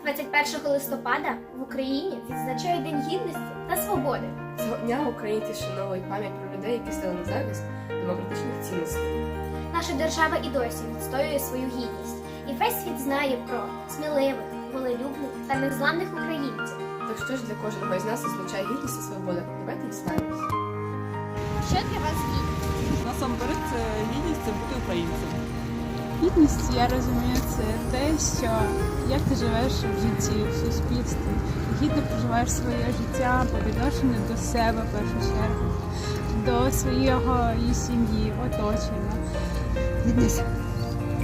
21 листопада в Україні відзначають День гідності та свободи. Цього дня українці вшановують пам'ять про людей, які стали на захист демократичних цінностей. Наша держава і досі відстоює свою гідність. І весь світ знає про сміливих, волелюбних та незламних українців. Так що ж для кожного із нас означає гідність і свобода? Давайте дізнаємось. Що для вас гідність? Насамперед, це гідність – це бути українцем. Гідність, я розумію, це те, що як ти живеш в житті, в суспільстві, гідно проживаєш своє життя по відношенню до себе, в першу чергу, до своєї сім'ї, оточення. Гідність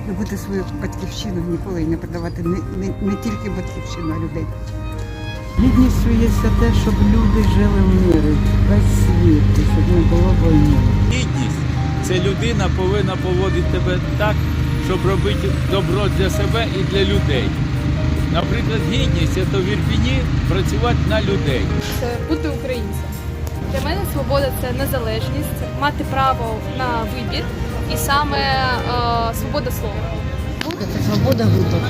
любити свою батьківщину ніколи і не продавати не тільки батьківщину, а людей. Гідністю є те, щоб люди жили в мирі, весь світ, щоб не було війни. Гідність – це людина повинна поводити тебе так, щоб робити добро для себе і для людей. Наприклад, гідність – це в Ірпені працювати на людей. Це бути українцем. Для мене свобода – це незалежність, мати право на вибір і саме свобода слова. Це свобода вибору.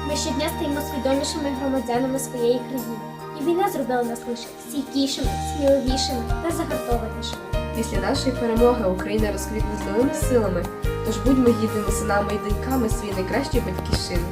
Ми щодня стаємо свідомішими громадянами своєї країни. І війна зробила нас лише стійкішими, сміливішими та загартованішими. Після нашої перемоги Україна розквітне з новими силами, тож будьмо гідними синами і доньками своєї найкращої батьківщини.